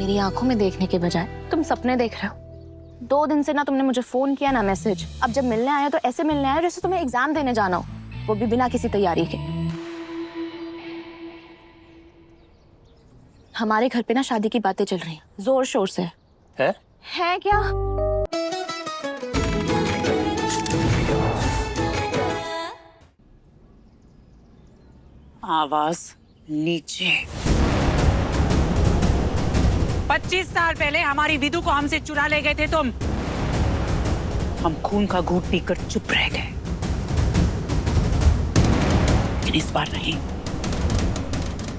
मेरी आंखों में देखने के बजाय तुम सपने देख रहे हो। 2 दिन से ना तुमने मुझे फोन किया ना मैसेज। अब जब मिलने आए हो तो ऐसे मिलने आए हो जैसे तुम्हें एग्जाम देने जाना हो, वो भी बिना किसी तैयारी के। हमारे घर पे ना शादी की बातें चल रही हैं, जोर शोर से। है क्या? आवाज नीचे। 25 साल पहले हमारी विदु को हमसे चुरा ले गए थे तुम। हम खून का घूंट पीकर चुप रह गए, लेकिन इस बार नहीं।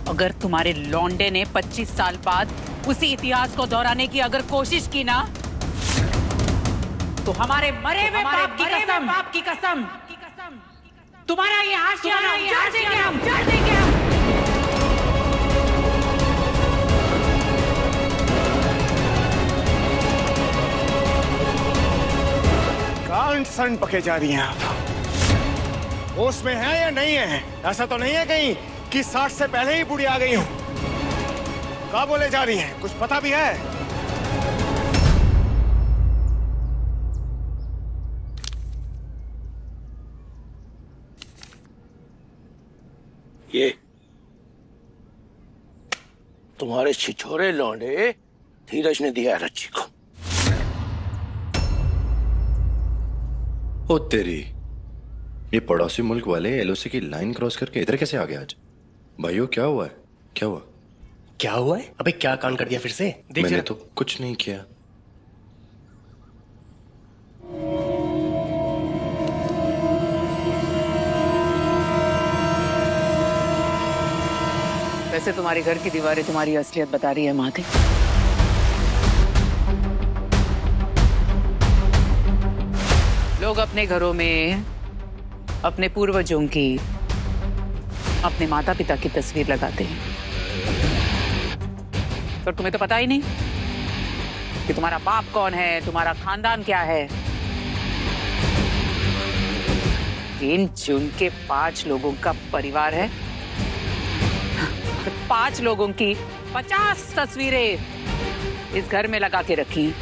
अगर तुम्हारे लौंडे ने 25 साल बाद उसी इतिहास को दोहराने की अगर कोशिश की ना, तो हमारे मरे हुए बाप की कसम तुम्हारा ये आशियाना उजाड़ देंगे हम। गांड सन पके जा रही हैं आप। होश में है या नहीं है? ऐसा तो नहीं है कहीं कि 60 से पहले ही बूढ़ी आ गई हूं। क्या बोले जा रही हैं? कुछ पता भी है? ये तुम्हारे छिछोरे लौंडे धीरज ने दिया है रच्ची को। ओ तेरी, ये पड़ोसी मुल्क वाले एलओसी की लाइन क्रॉस करके इधर कैसे आ गए आज? भाइयों क्या हुआ है? क्या हुआ? क्या हुआ है? अबे क्या कांड कर दिया फिर से? देख मैंने जरा। तो कुछ नहीं किया। वैसे तुम्हारे घर की दीवारें तुम्हारी असलियत बता रही है माथे। लोग अपने घरों में अपने पूर्वजों की, अपने माता पिता की तस्वीर लगाते हैं, पर तुम्हें तो पता ही नहीं कि तुम्हारा बाप कौन है, तुम्हारा खानदान क्या है। इन चुन के 5 लोगों का परिवार है, 5 लोगों की 50 तस्वीरें इस घर में लगा के रखी।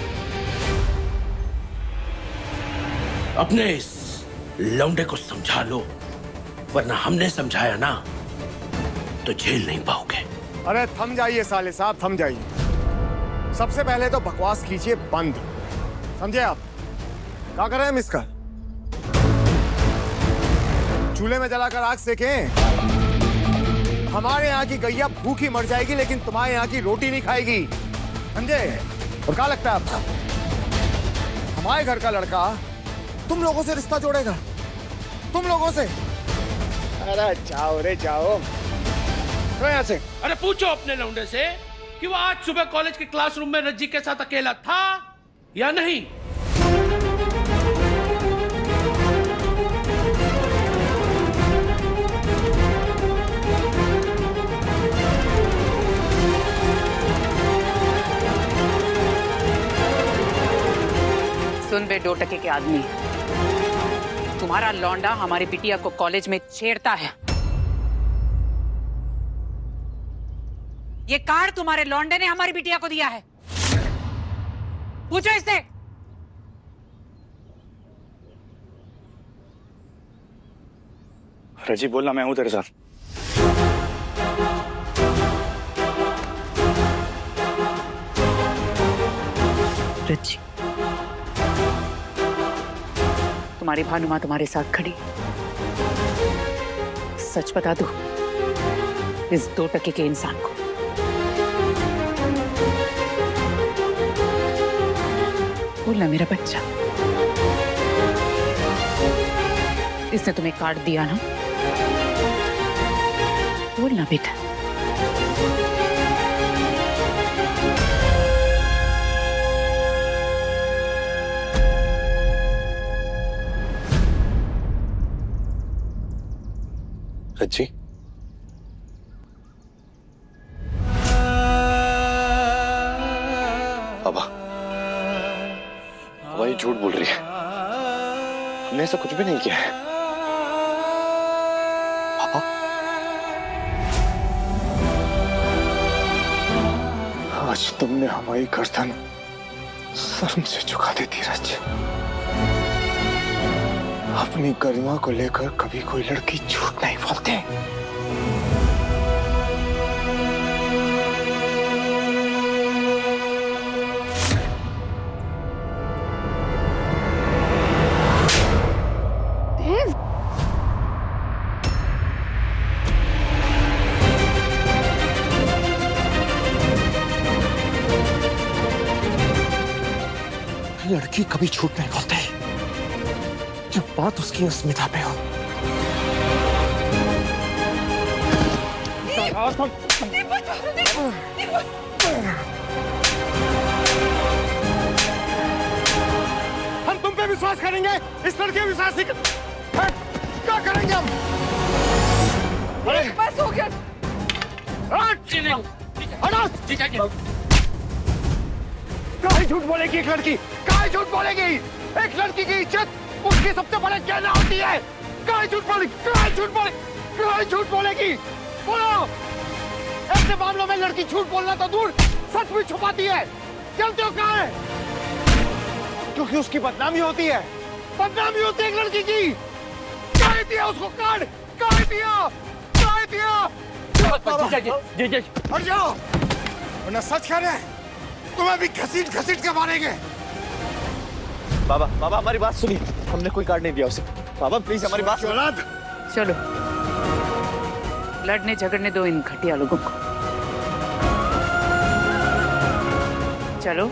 अपने इस लौंडे को समझा लो, वरना हमने समझाया ना तो झेल नहीं पाओगे। अरे थम जाइए साले साहब, थम जाइए। सबसे पहले तो बकवास कीजिए बंद, समझे आप? क्या कर रहे हैं मिस्कर? चूल्हे में जलाकर आग सेकें। हमारे यहाँ की गैया भूखी मर जाएगी, लेकिन तुम्हारे यहाँ की रोटी नहीं खाएगी, समझे? और क्या लगता है आपको हमारे घर का लड़का तुम लोगों से रिश्ता जोड़ेगा? तुम लोगों से? अरे जाओ रे जाओ, तो यहाँ से। अरे पूछो अपने लौंडे से कि वो आज सुबह कॉलेज के क्लासरूम में रज्जी के साथ अकेला था या नहीं। सुन बे 2 टके के आदमी, तुम्हारा लौंडा हमारी बिटिया को कॉलेज में छेड़ता है। ये कार्ड तुम्हारे लौंडे ने हमारी बिटिया को दिया है, पूछो इससे। रजी बोलना, मैं हूं तेरे साथ। रजी, तुम्हारी भानुमा तुम्हारे साथ खड़ी। सच बता दो इस 2 टके के इंसान को। बोलना मेरा बच्चा, इसने तुम्हें कार्ड दिया ना? बोलना बेटा। रज्जी, बाबा ये झूठ बोल रही है। हमने ऐसा कुछ भी नहीं किया है। पापा, आज तुमने हमारी गर्दन शर्म से झुका दी धीरज। अपनी गरिमा को लेकर कभी कोई लड़की झूठ नहीं बोलती। देव, लड़की कभी झूठ नहीं बोलती जब बात उसकी अस्मिता पे हो। हम तुम पे विश्वास करेंगे, इस लड़के पे विश्वास नहीं क्या करेंगे हम? अरे बस हो गया। काहे झूठ बोलेगी एक लड़की? काहे झूठ बोलेगी? एक लड़की की इज्जत उसकी सबसे बड़े कहना होती है। काहे झूठ बोलेगी? काहे झूठ बोले? काहे झूठ बोलेगी? बोलो। ऐसे मामलों में लड़की झूठ बोलना तो दूर, सच भी छुपाती है। जानते हो कहाँ है? क्योंकि उसकी बदनामी होती है। बदनामी होती है एक लड़की की। काहे दिया उसको कार्ड? काहे दिया? काहे दिया? हट जाओ, वरना सच कह रहे हैं तुम्हें भी घसीट घसीट के मारेंगे। बाबा बाबा हमारी बात सुनिए, हमने कोई कार्ड नहीं दिया उसे। बाबा प्लीज हमारी बात सुनो। चलो, लड़ने झगड़ने दो इन घटिया लोगों को। चलो,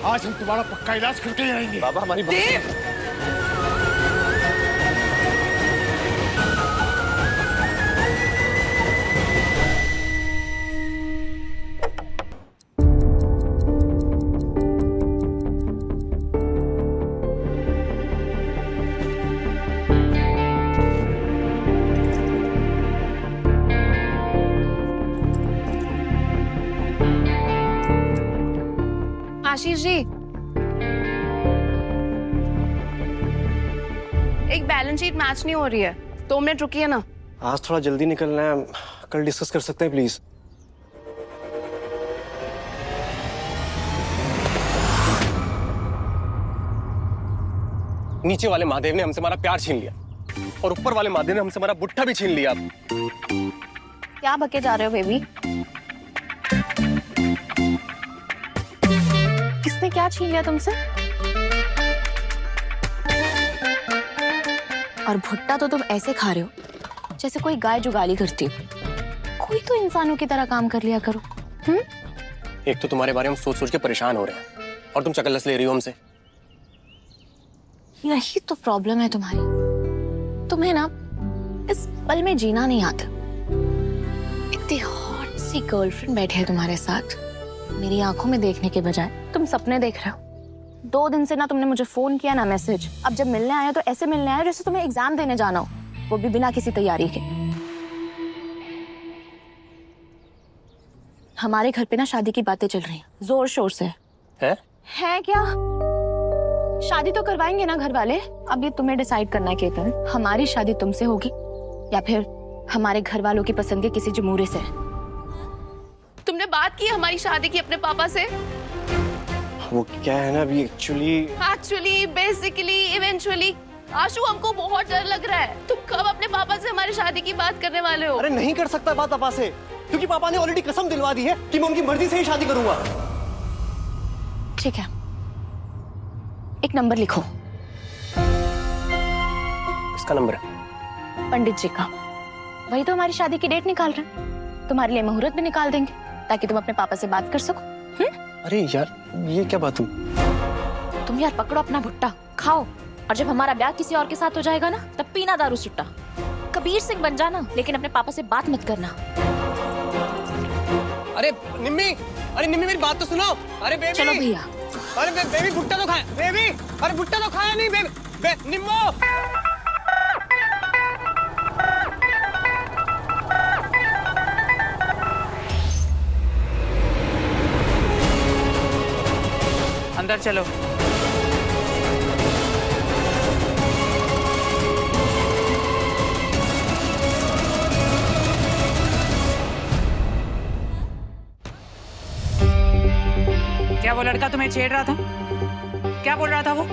आज हम तुम्हारा पक्का इलाज करके ही रहेंगे। बाबा हमारी बात आशीष जी, एक बैलेंस शीट मैच नहीं हो रही है, 2 मिनट रुकिए ना। आज थोड़ा जल्दी निकलना है, कल डिस्कस कर सकते हैं प्लीज। नीचे वाले महादेव ने हमसे हमारा प्यार छीन लिया और ऊपर वाले महादेव ने हमसे हमारा बुट्ठा भी छीन लिया। क्या बके जा रहे हो बेबी? किसने क्या छीन लिया तुमसे? और भुट्टा तो तुम ऐसे खा रहे हो जैसे कोई गाय जुगाली करती हो। कोई तो इंसानों की तरह काम कर लिया करो। एक तो तुम्हारे बारे में सोच सोच के परेशान हो रहे हैं और तुम चकल्लस ले रही हो हमसे। यही तो प्रॉब्लम है तुम्हारी, तुम्हें ना इस पल में जीना नहीं आता। इतनी हॉट सी गर्लफ्रेंड बैठी है तुम्हारे साथ, मेरी आंखों में देखने के बजाय तुम सपने देख रहे हो। 2 दिन से ना तुमने मुझे फोन किया ना मैसेज। अब जब मिलने आए तो ऐसे मिलने आए जैसे तुम्हें एग्जाम देने जाना हो, वो भी बिना किसी तैयारी के। हमारे घर पे ना शादी की बातें चल रही हैं, जोर शोर से। है क्या? शादी तो करवाएंगे ना घर वाले। अब ये तुम्हें डिसाइड करना है केतन, हमारी शादी तुमसे होगी या फिर हमारे घर वालों की पसंद के किसी जमूरे से। तुमने बात की हमारी शादी की अपने पापा से? वो क्या है ना, अभी एक्चुअली बेसिकली इवेंचुअली आशु, हमको बहुत डर लग रहा है। तुम कब अपने पापा से हमारी शादी की बात करने वाले हो? अरे नहीं कर सकता बात पापा से, क्योंकि पापा ने ऑलरेडी कसम दिलवा दी है कि मैं उनकी मर्जी से ही शादी करूंगा। ठीक है, एक नंबर लिखो। किसका नंबर है? पंडित जी का। वही तो हमारी शादी की डेट निकाल रहे हैं, तुम्हारे लिए मुहूर्त भी निकाल देंगे ताकि तुम अपने पापा से बात कर सको। अरे यार ये क्या बात हुई? तुम यार पकड़ो अपना भुट्टा, खाओ, और जब हमारा ब्याह किसी और के साथ हो जाएगा ना, तब पीना दारू सुट्टा। कबीर सिंह बन जाना, लेकिन अपने पापा से बात मत करना। अरे निम्मी मेरी बात तो सुनो। अरे बेबी, चलो भैया। अरे बेबी भुट्टा तो खाया बेबी। अरे भुट्टा तो खाया नहीं बेबी। निम्मो अंदर चलो। क्या वो लड़का तुम्हें छेड़ रहा था? क्या बोल रहा था वो?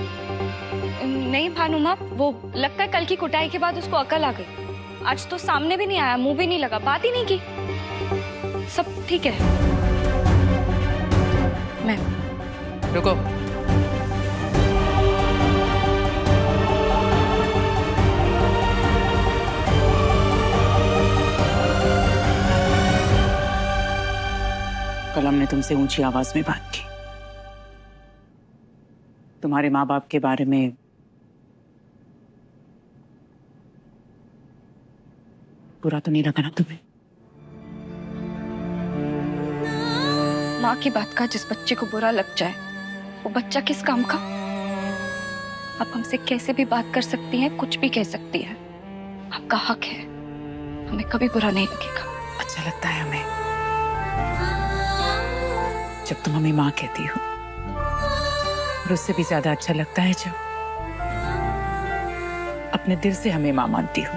नहीं भानु माँ, वो लगता है कल की कुटाई के बाद उसको अकल आ गई। आज तो सामने भी नहीं आया, मुंह भी नहीं लगा, बात ही नहीं की। सब ठीक है। मैं रुको। कल हमने तुमसे ऊंची आवाज में बात की। तुम्हारे माँ बाप के बारे में बुरा तो नहीं लगा ना तुम्हें? माँ की बात का जिस बच्चे को बुरा लग जाए वो बच्चा किस काम का? आप हमसे कैसे भी बात कर सकती हैं, कुछ भी कह सकती है, आपका हक है, हमें कभी बुरा नहीं लगेगा। अच्छा लगता है हमें जब तुम हमें माँ कहती हो, और उससे भी ज्यादा अच्छा लगता है जब अपने दिल से हमें माँ मानती हो।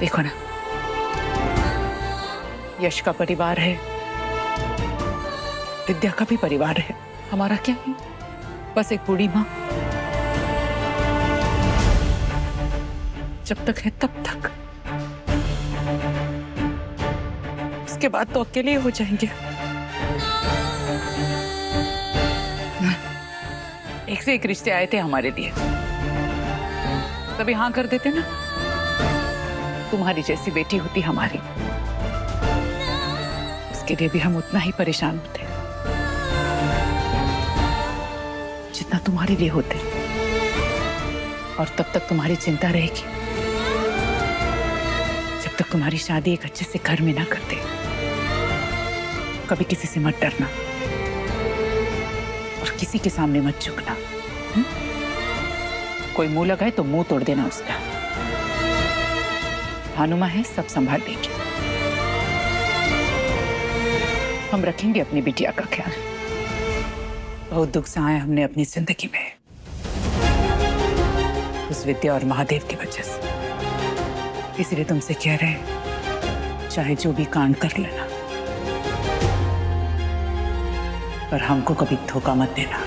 देखो ना, यश का परिवार है, विद्या का भी परिवार है, हमारा क्या है? बस एक बूढ़ी माँ। जब तक है तब तक, उसके बाद तो अकेले हो जाएंगे। एक से एक रिश्ते आए थे हमारे लिए, कभी हाँ कर देते ना। तुम्हारी जैसी बेटी होती हमारी, उसके लिए भी हम उतना ही परेशान होते जितना तुम्हारे लिए होते। और तब तक तुम्हारी चिंता रहेगी जब तक तुम्हारी शादी एक अच्छे से घर में ना करते। कभी किसी से मत डरना और किसी के सामने मत झुकना। कोई मुंह लगाए तो मुंह तोड़ देना उसका। भानुमा है, सब संभाल लेगी। हम रखेंगे अपनी बिटिया का ख्याल। बहुत दुख सहाए हमने अपनी जिंदगी में उस विद्या और महादेव की वजह से। इसलिए तुमसे कह रहे हैं, चाहे जो भी कांड कर लेना, पर हमको कभी धोखा मत देना।